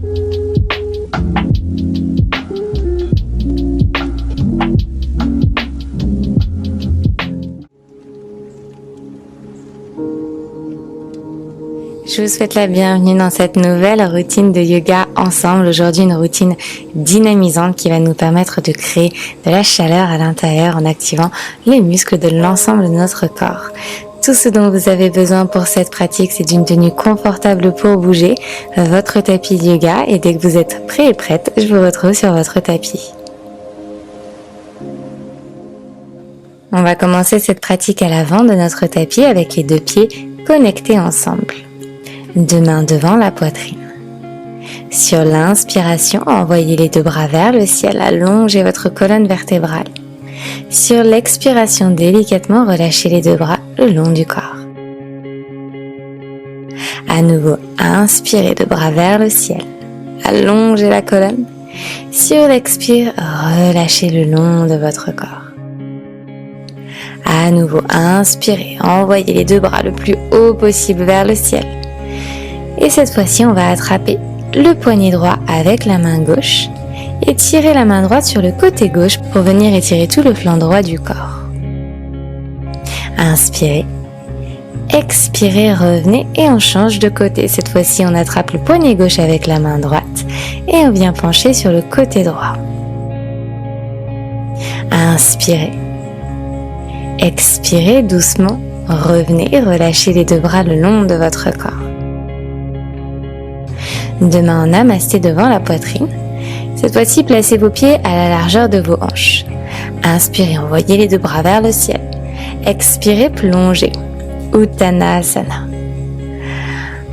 Je vous souhaite la bienvenue dans cette nouvelle routine de yoga ensemble. Aujourd'hui, une routine dynamisante qui va nous permettre de créer de la chaleur à l'intérieur en activant les muscles de l'ensemble de notre corps. Tout ce dont vous avez besoin pour cette pratique, c'est d'une tenue confortable pour bouger, votre tapis de yoga, et dès que vous êtes prêt et prête, je vous retrouve sur votre tapis. On va commencer cette pratique à l'avant de notre tapis avec les deux pieds connectés ensemble. Deux mains devant la poitrine. Sur l'inspiration, envoyez les deux bras vers le ciel, allongez votre colonne vertébrale. Sur l'expiration, délicatement, relâchez les deux bras le long du corps. À nouveau, inspirez, deux bras vers le ciel, allongez la colonne. Sur l'expire, relâchez le long de votre corps. À nouveau, inspirez, envoyez les deux bras le plus haut possible vers le ciel. Et cette fois-ci, on va attraper le poignet droit avec la main gauche et tirer la main droite sur le côté gauche pour venir étirer tout le flanc droit du corps. Inspirez, expirez, revenez et on change de côté. Cette fois-ci, on attrape le poignet gauche avec la main droite et on vient pencher sur le côté droit. Inspirez, expirez doucement, revenez, relâchez les deux bras le long de votre corps. Deux mains en namasté devant la poitrine. Cette fois-ci, placez vos pieds à la largeur de vos hanches. Inspirez, envoyez les deux bras vers le ciel. Expirez, plongez. Uttanasana.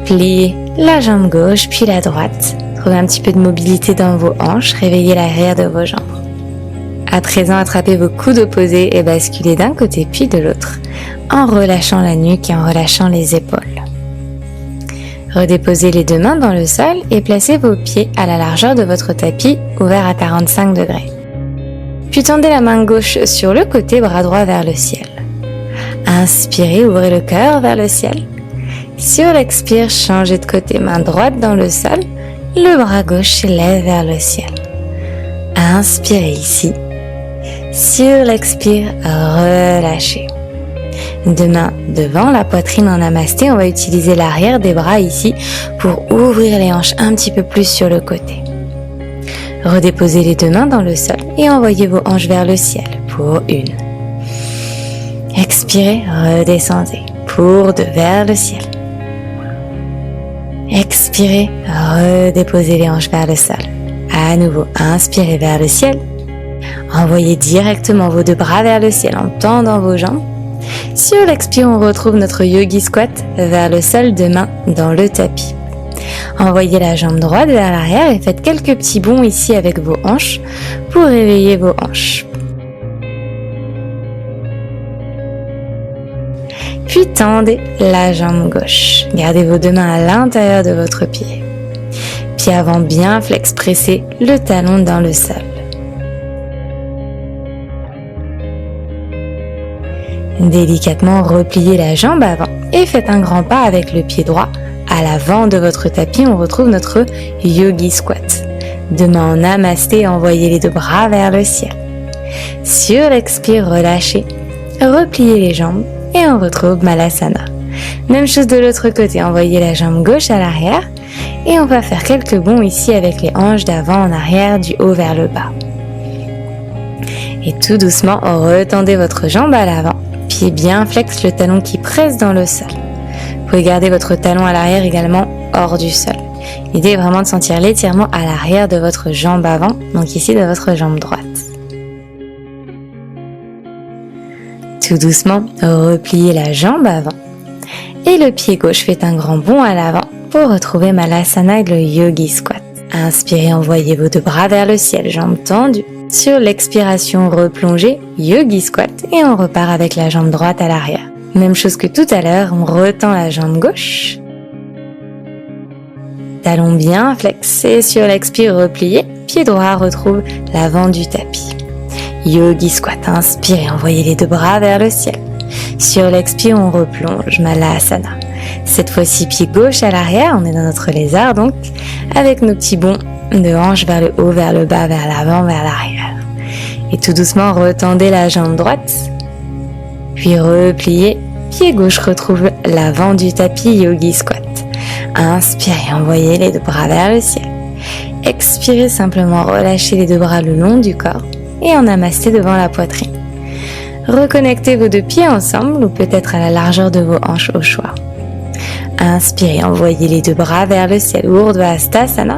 Pliez la jambe gauche puis la droite. Trouvez un petit peu de mobilité dans vos hanches. Réveillez l'arrière de vos jambes. À présent, attrapez vos coudes opposés et basculez d'un côté puis de l'autre, en relâchant la nuque et en relâchant les épaules. Redéposez les deux mains dans le sol et placez vos pieds à la largeur de votre tapis ouvert à 45 degrés. Puis tendez la main gauche sur le côté, bras droit vers le ciel. Inspirez, ouvrez le cœur vers le ciel. Sur l'expire, changez de côté, main droite dans le sol, le bras gauche s'élève vers le ciel. Inspirez ici. Sur l'expire, relâchez. Deux mains devant la poitrine en namasté, on va utiliser l'arrière des bras ici pour ouvrir les hanches un petit peu plus sur le côté. Redéposez les deux mains dans le sol et envoyez vos hanches vers le ciel pour une. Expirez, redescendez pour deux vers le ciel. Expirez, redéposez les hanches vers le sol. À nouveau, inspirez vers le ciel. Envoyez directement vos deux bras vers le ciel en tendant vos jambes. Sur l'expire, on retrouve notre yogi squat vers le sol, deux mains dans le tapis. Envoyez la jambe droite vers l'arrière et faites quelques petits bonds ici avec vos hanches pour réveiller vos hanches. Puis tendez la jambe gauche. Gardez vos deux mains à l'intérieur de votre pied. Pied avant bien flex, pressez le talon dans le sol. Délicatement repliez la jambe avant et faites un grand pas avec le pied droit. À l'avant de votre tapis, on retrouve notre yogi squat. Deux mains en namasté, envoyez les deux bras vers le ciel. Sur l'expire, relâchez, repliez les jambes et on retrouve Malasana. Même chose de l'autre côté, envoyez la jambe gauche à l'arrière et on va faire quelques bonds ici avec les hanches d'avant en arrière, du haut vers le bas. Et tout doucement, retendez votre jambe à l'avant. Pied bien flex, le talon qui presse dans le sol. Vous pouvez garder votre talon à l'arrière également hors du sol. L'idée est vraiment de sentir l'étirement à l'arrière de votre jambe avant, donc ici de votre jambe droite. Tout doucement, repliez la jambe avant et le pied gauche fait un grand bond à l'avant pour retrouver Malasana et le yogi squat. Inspirez, envoyez vos deux bras vers le ciel, jambes tendues. Sur l'expiration, replongez, yogi squat et on repart avec la jambe droite à l'arrière. Même chose que tout à l'heure, on retend la jambe gauche. Talon bien flexé, sur l'expire, replié, pied droit retrouve l'avant du tapis. Yogi squat, inspirez, envoyez les deux bras vers le ciel. Sur l'expire, on replonge, Malasana. Cette fois-ci, pied gauche à l'arrière, on est dans notre lézard donc, avec nos petits bonds de hanche vers le haut, vers le bas, vers l'avant, vers l'arrière. Et tout doucement, retendez la jambe droite, puis repliez. Pied gauche retrouve l'avant du tapis Yogi Squat. Inspirez, envoyez les deux bras vers le ciel. Expirez, simplement relâchez les deux bras le long du corps et en namasté devant la poitrine. Reconnectez vos deux pieds ensemble ou peut-être à la largeur de vos hanches au choix. Inspirez, envoyez les deux bras vers le ciel, Urdhva Hastasana.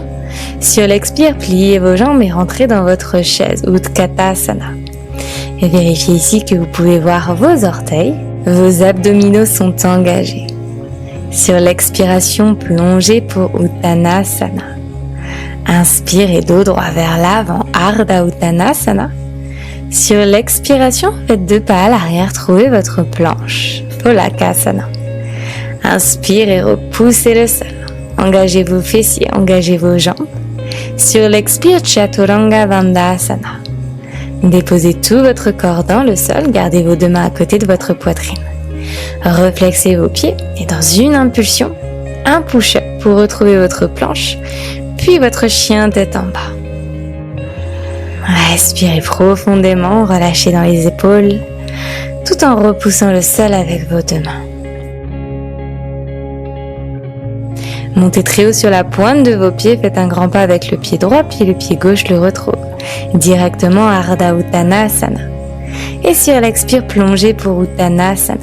Sur l'expire, pliez vos jambes et rentrez dans votre chaise, Utkatasana. Et vérifiez ici que vous pouvez voir vos orteils, vos abdominaux sont engagés. Sur l'expiration, plongez pour Uttanasana. Inspirez dos droit vers l'avant, Ardha Uttanasana. Sur l'expiration, faites 2 pas à l'arrière, trouvez votre planche, Pholakasana. Inspirez, repoussez le sol. Engagez vos fessiers, engagez vos jambes. Sur l'expire, Chaturanga Dandasana. Déposez tout votre corps dans le sol, gardez vos 2 mains à côté de votre poitrine. Reflexez vos pieds et dans une impulsion, un push-up pour retrouver votre planche, puis votre chien tête en bas. Respirez profondément, relâchez dans les épaules, tout en repoussant le sol avec vos 2 mains. Montez très haut sur la pointe de vos pieds, faites un grand pas avec le pied droit, puis le pied gauche le retrouve. Directement à Ardha Uttanasana. Et sur l'expire, plongez pour Uttanasana.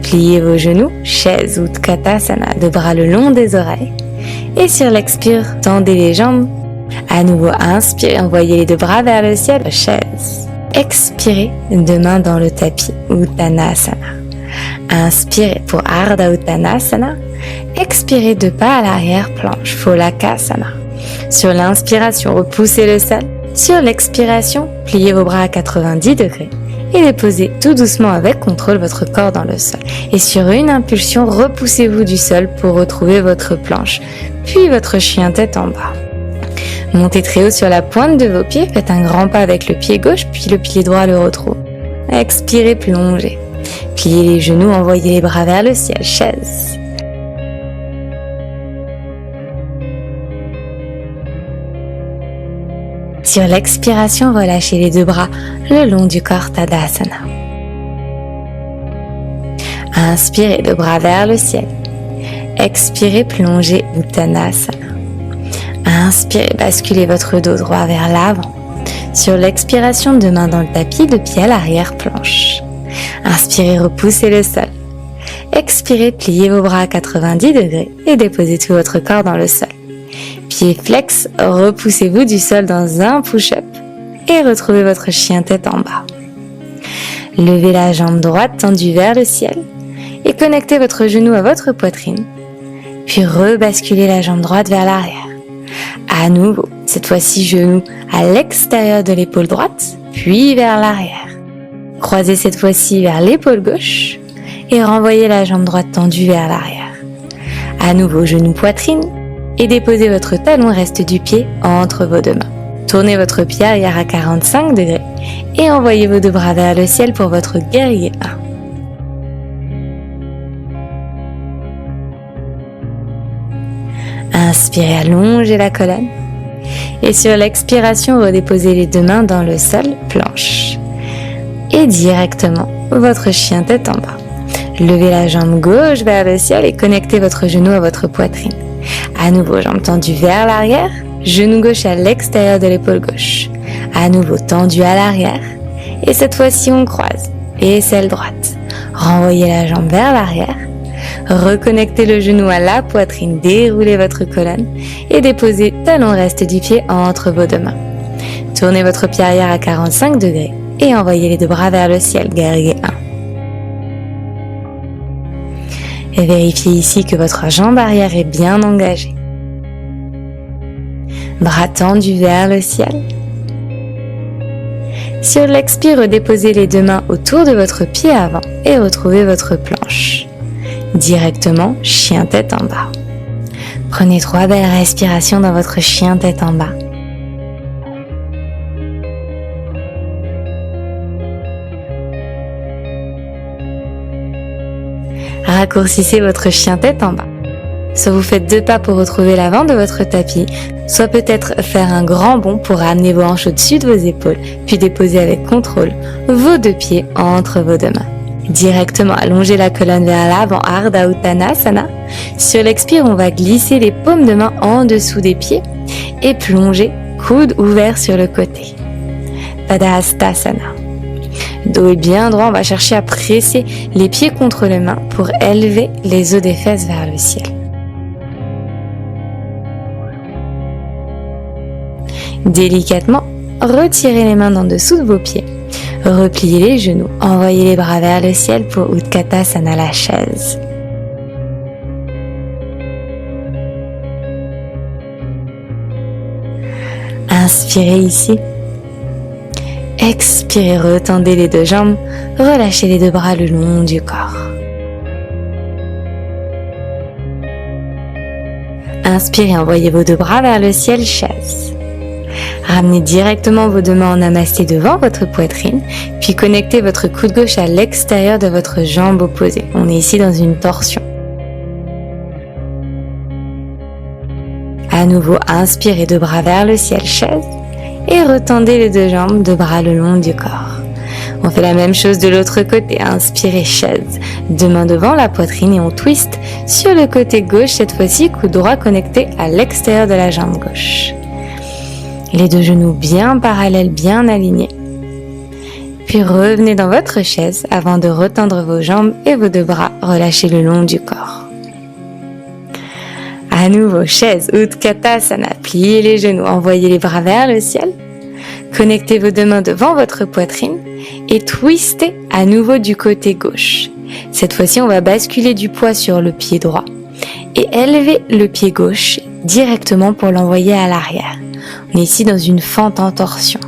Pliez vos genoux, chaise Utkatasana, 2 bras le long des oreilles. Et sur l'expire, tendez les jambes. À nouveau, inspirez, envoyez les 2 bras vers le ciel, chaise. Expirez, 2 mains dans le tapis, Uttanasana. Inspirez pour Ardha Uttanasana. Expirez 2 pas à l'arrière, planche, Pholakasana. Sur l'inspiration, repoussez le sol. Sur l'expiration, pliez vos bras à 90 degrés et déposez tout doucement avec contrôle votre corps dans le sol. Et sur une impulsion, repoussez-vous du sol pour retrouver votre planche, puis votre chien tête en bas. Montez très haut sur la pointe de vos pieds, faites un grand pas avec le pied gauche, puis le pied droit le retrouve. Expirez, plongez. Pliez les genoux, envoyez les bras vers le ciel, chaise. Sur l'expiration, relâchez les 2 bras le long du corps, Tadasana. Inspirez, 2 bras vers le ciel. Expirez, plongez, Uttanasana. Inspirez, basculez votre dos droit vers l'avant. Sur l'expiration, 2 mains dans le tapis, 2 pieds à l'arrière, planche. Inspirez, repoussez le sol. Expirez, pliez vos bras à 90 degrés et déposez tout votre corps dans le sol. Pieds flex, repoussez-vous du sol dans un push-up et retrouvez votre chien tête en bas. Levez la jambe droite tendue vers le ciel et connectez votre genou à votre poitrine. Puis rebasculez la jambe droite vers l'arrière. À nouveau, cette fois-ci genou à l'extérieur de l'épaule droite, puis vers l'arrière. Croisez cette fois-ci vers l'épaule gauche et renvoyez la jambe droite tendue vers l'arrière. À nouveau, genou poitrine. Et déposez votre talon reste du pied entre vos 2 mains. Tournez votre pied arrière à 45 degrés et envoyez vos 2 bras vers le ciel pour votre guerrier 1. Inspirez, allongez la colonne. Et sur l'expiration, redéposez les 2 mains dans le sol, planche. Et directement, votre chien tête en bas. Levez la jambe gauche vers le ciel et connectez votre genou à votre poitrine. À nouveau, jambes tendues vers l'arrière, genou gauche à l'extérieur de l'épaule gauche. À nouveau, tendu à l'arrière. Et cette fois-ci, on croise. Et aisselle droite. Renvoyez la jambe vers l'arrière. Reconnectez le genou à la poitrine, déroulez votre colonne et déposez talon reste du pied entre vos 2 mains. Tournez votre pied arrière à 45 degrés et envoyez les 2 bras vers le ciel, guerrier 1. Et vérifiez ici que votre jambe arrière est bien engagée. Bras tendus vers le ciel. Sur l'expire, déposez les 2 mains autour de votre pied avant et retrouvez votre planche. Directement, chien tête en bas. Prenez 3 belles respirations dans votre chien tête en bas. raccourcissez votre chien tête en bas. Soit vous faites 2 pas pour retrouver l'avant de votre tapis, soit peut-être faire un grand bond pour ramener vos hanches au-dessus de vos épaules, puis déposer avec contrôle vos 2 pieds entre vos 2 mains. Directement allongez la colonne vers l'avant, Ardha Uttanasana. Sur l'expire, on va glisser les paumes de main en dessous des pieds et plonger, coude ouvert sur le côté. Padahastasana. Dos est bien droit, on va chercher à presser les pieds contre les mains pour élever les os des fesses vers le ciel. Délicatement, retirez les mains d'en dessous de vos pieds. Repliez les genoux, envoyez les bras vers le ciel pour Utkatasana, la chaise. Inspirez ici. Expirez, retendez les 2 jambes, relâchez les 2 bras le long du corps. Inspirez, envoyez vos 2 bras vers le ciel, chaise. Ramenez directement vos 2 mains en namasté devant votre poitrine, puis connectez votre coude gauche à l'extérieur de votre jambe opposée. On est ici dans une torsion. À nouveau, inspirez, 2 bras vers le ciel, chaise, et retendez les 2 jambes, 2 bras le long du corps. On fait la même chose de l'autre côté. Inspirez, chaise, 2 mains devant la poitrine et on twist sur le côté gauche, cette fois-ci, coude droit connecté à l'extérieur de la jambe gauche. Les 2 genoux bien parallèles, bien alignés. Puis revenez dans votre chaise avant de retendre vos jambes et vos 2 bras relâchés le long du corps. À nouveau, chaise, Utkatasana, pliez les genoux, envoyez les bras vers le ciel. Connectez vos 2 mains devant votre poitrine et twistez à nouveau du côté gauche. Cette fois-ci, on va basculer du poids sur le pied droit et élever le pied gauche directement pour l'envoyer à l'arrière. On est ici dans une fente en torsion.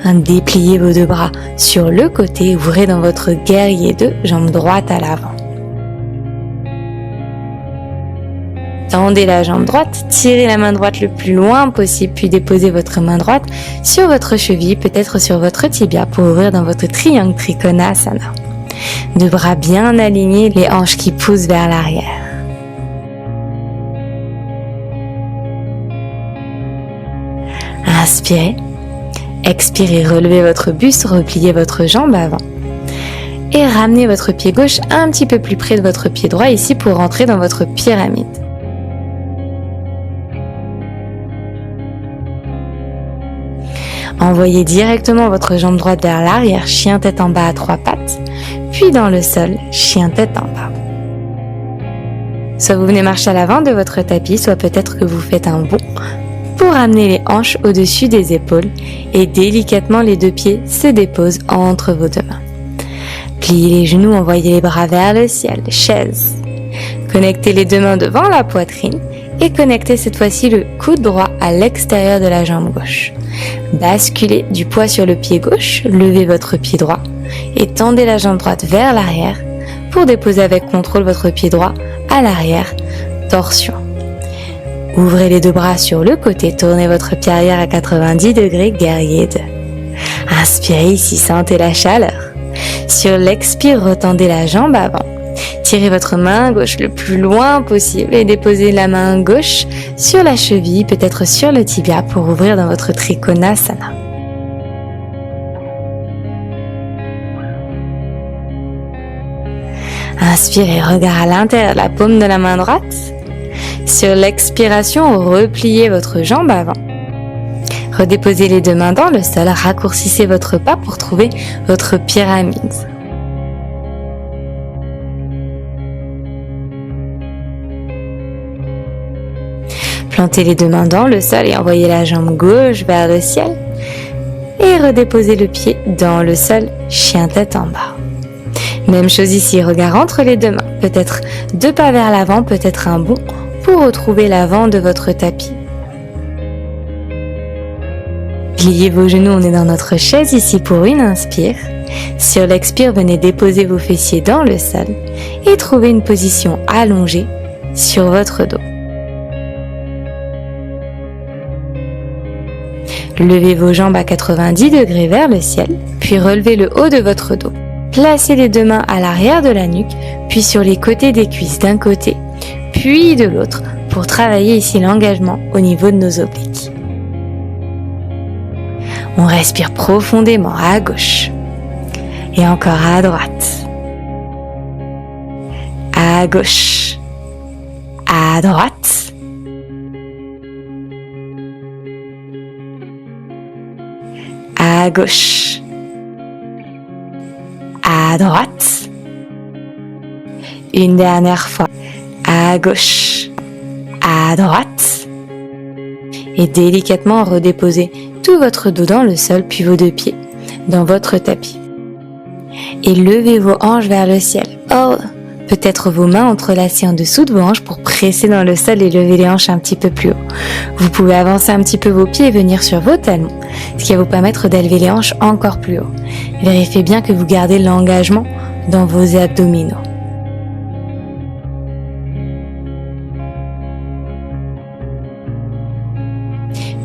Dépliez vos 2 bras sur le côté, ouvrez dans votre guerrier 2, jambe droite à l'avant. Tendez la jambe droite, tirez la main droite le plus loin possible, puis déposez votre main droite sur votre cheville, peut-être sur votre tibia, pour ouvrir dans votre triangle Trikonasana. 2 bras bien alignés, les hanches qui poussent vers l'arrière. Inspirez, expirez, relevez votre buste, repliez votre jambe avant et ramenez votre pied gauche un petit peu plus près de votre pied droit ici pour rentrer dans votre pyramide. Envoyez directement votre jambe droite vers l'arrière, chien tête en bas à 3 pattes, puis dans le sol, chien tête en bas. Soit vous venez marcher à l'avant de votre tapis, soit peut-être que vous faites un bond pour amener les hanches au-dessus des épaules et délicatement les 2 pieds se déposent entre vos 2 mains. Pliez les genoux, envoyez les bras vers le ciel, chaise. Connectez les 2 mains devant la poitrine et connectez cette fois-ci le coude droit à l'extérieur de la jambe gauche. Basculez du poids sur le pied gauche, levez votre pied droit et tendez la jambe droite vers l'arrière pour déposer avec contrôle votre pied droit à l'arrière, torsion. Ouvrez les 2 bras sur le côté, tournez votre pied arrière à 90 degrés, guerrier 2. Inspirez ici, sentez la chaleur. Sur l'expire, retendez la jambe avant. Tirez votre main gauche le plus loin possible et déposez la main gauche sur la cheville, peut-être sur le tibia pour ouvrir dans votre Trikonasana. Inspirez, regard à l'intérieur de la paume de la main droite. Sur l'expiration, repliez votre jambe avant. Redéposez les 2 mains dans le sol, raccourcissez votre pas pour trouver votre pyramide. Plantez les 2 mains dans le sol et envoyez la jambe gauche vers le ciel. Et redéposez le pied dans le sol, chien tête en bas. Même chose ici, regard entre les 2 mains. Peut-être 2 pas vers l'avant, peut-être un bond pour retrouver l'avant de votre tapis. Pliez vos genoux, on est dans notre chaise ici pour une inspire. Sur l'expire, venez déposer vos fessiers dans le sol et trouvez une position allongée sur votre dos. Levez vos jambes à 90 degrés vers le ciel, puis relevez le haut de votre dos. Placez les deux mains à l'arrière de la nuque, puis sur les côtés des cuisses d'un côté, puis de l'autre, pour travailler ici l'engagement au niveau de nos obliques. On respire profondément à gauche et encore à droite, à gauche, à droite, à gauche, à droite. Une dernière fois, à gauche, à droite. Et délicatement redéposez tout votre dos dans le sol, puis vos deux pieds dans votre tapis. Et levez vos hanches vers le ciel. Oh, peut-être vos mains entrelacées en dessous de vos hanches pour presser dans le sol et lever les hanches un petit peu plus haut. Vous pouvez avancer un petit peu vos pieds et venir sur vos talons, ce qui va vous permettre d'élever les hanches encore plus haut. Vérifiez bien que vous gardez l'engagement dans vos abdominaux.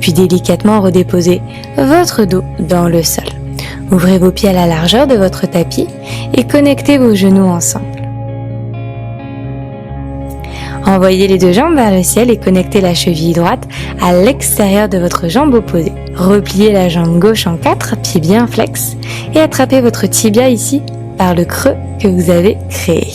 Puis délicatement redéposez votre dos dans le sol. Ouvrez vos pieds à la largeur de votre tapis et connectez vos genoux ensemble. Envoyez les deux jambes vers le ciel et connectez la cheville droite à l'extérieur de votre jambe opposée. Repliez la jambe gauche en 4, pieds bien flex, et attrapez votre tibia ici par le creux que vous avez créé.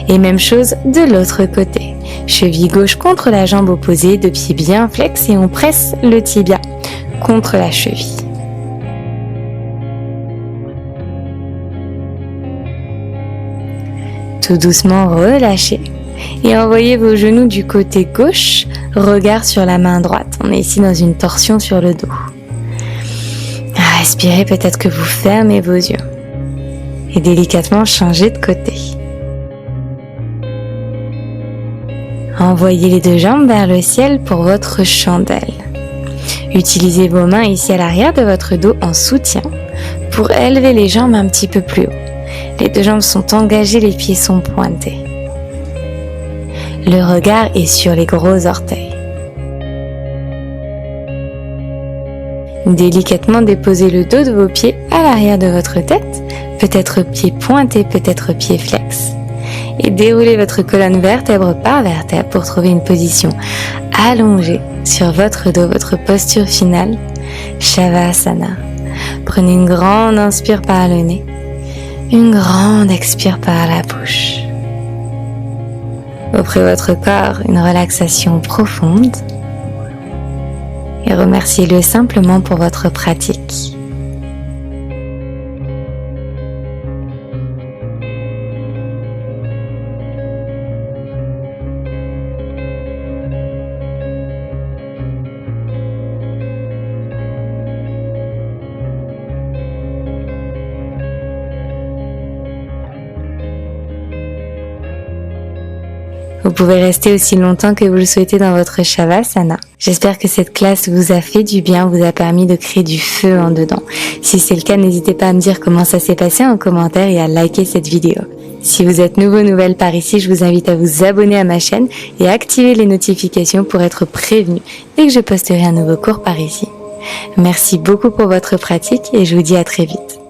Et même chose de l'autre côté. Cheville gauche contre la jambe opposée, deux pieds bien flex et on presse le tibia contre la cheville. Tout doucement relâchez et envoyez vos genoux du côté gauche, regard sur la main droite. On est ici dans une torsion sur le dos. Respirez, peut-être que vous fermez vos yeux et délicatement changez de côté. Envoyez les deux jambes vers le ciel pour votre chandelle. Utilisez vos mains ici à l'arrière de votre dos en soutien pour élever les jambes un petit peu plus haut. Les deux jambes sont engagées, les pieds sont pointés. Le regard est sur les gros orteils. Délicatement déposez le dos de vos pieds à l'arrière de votre tête, peut-être pieds pointés, peut-être pieds flex. Et déroulez votre colonne vertèbre par vertèbre pour trouver une position allongée sur votre dos, votre posture finale, Shavasana. Prenez une grande inspire par le nez, une grande expire par la bouche. Offrez votre corps une relaxation profonde et remerciez-le simplement pour votre pratique. Vous pouvez rester aussi longtemps que vous le souhaitez dans votre Shavasana. J'espère que cette classe vous a fait du bien, vous a permis de créer du feu en dedans. Si c'est le cas, n'hésitez pas à me dire comment ça s'est passé en commentaire et à liker cette vidéo. Si vous êtes nouvelle par ici, je vous invite à vous abonner à ma chaîne et à activer les notifications pour être prévenu dès que je posterai un nouveau cours par ici. Merci beaucoup pour votre pratique et je vous dis à très vite.